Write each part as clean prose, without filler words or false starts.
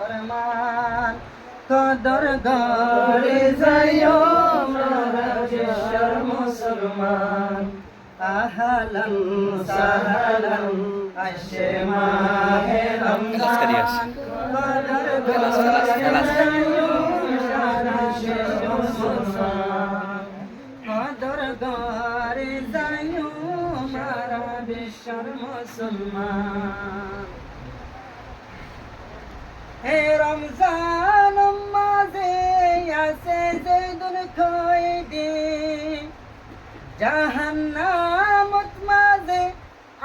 ফরমান কদর গড়ে যাইও সারা বিশ্বের মুসলমান আহলান সাহলান আসে মাহে রমজান কদর গড়ে যাইও সারা বিশ্বের মুসলমান কদর গড়ে যাইও সারা বিশ্বের মুসলমান হে রমজান মাঝে আছে জৈদুল খৈদি জাহান্নামত মাঝে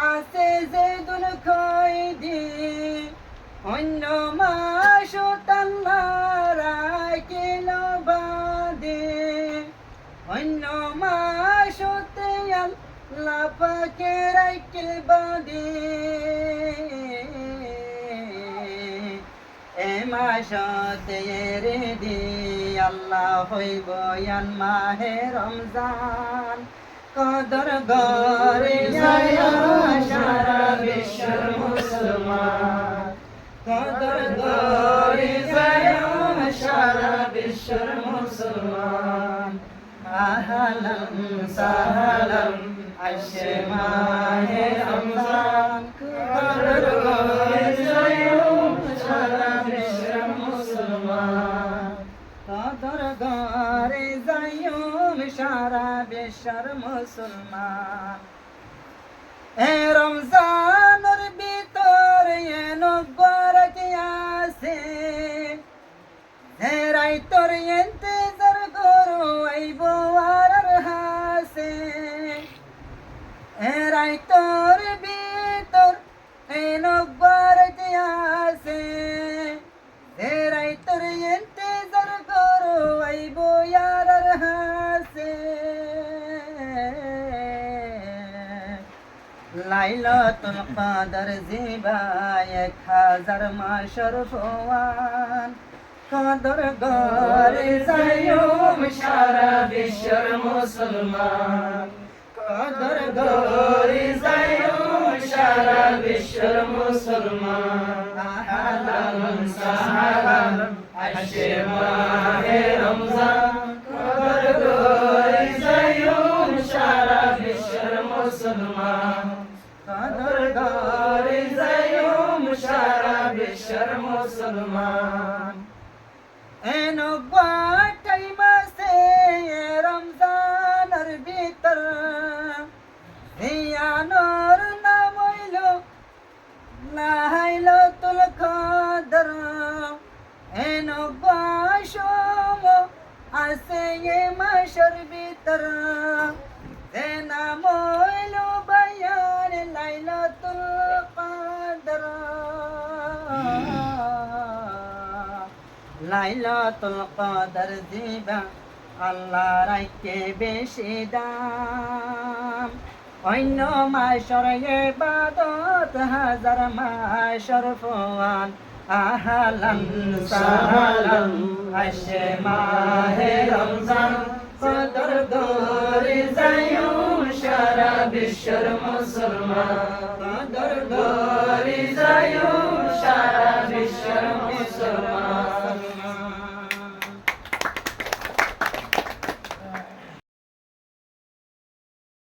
আছে জৈদুল খৈদি অন্য মাসত আল্লাহ রাখিল বাদে অন্য মাসতে আল্লাহ পাকে রাখিল বাদে মাসতে রেদি আল্লাহ হইব মাহে রমজান কদর গড়ে যায় সারা বিশ্বের মুসলমান কদর গড়ে যায় সারা বিশ্বের মুসলমান আহলান সাহলান আসে মাহে রমজান কদর গড়ে যায় সারা বিশ্বের মুসলমান কদর গড়ে যাইও সারা বিশ্বের মুসলমান এ রমজানের ভিতরে নবরত আছে হে রাইতর ইন্তজার করো আইব আর হাসে হে রাইতর ভিতর এ নবরত আছে হে রাইতর ইন্তজার করো আইব আর হাসে লাইলাতুল কদর জিবা 1000 মাসের ফওয়ান কদর গড়ে যাইও সারা বিশ্বের মুসলমান কদর গড়ে যাইও সারা বিশ্বের মুসলমান আহলান সাহলান আসে মাহে রমজান কদর গড়ে যাইও সারা বিশ্বের মুসলমান কদর গড়ে যাইও সারা বিশ্বের মুসলমান এনো বাটাই মাসে রমজানের ভিতর ইয়ানোর নাম হইল লাইলাতুল কদর এনো বাসম আছে এ মাসের ভিতর এ নাম হইল বায়ান লাইলাতুল কদর লাইলাতুল কদর দিবা আল্লাহ রাইকে বেশি দাম অন্য মাসের ইবাদত 1000 মাসের ফওয়ান আহলান সাহলান আসে মাহে রমজান কদর গড়ে যাইও সারা বিশ্বের মুসলমান কদর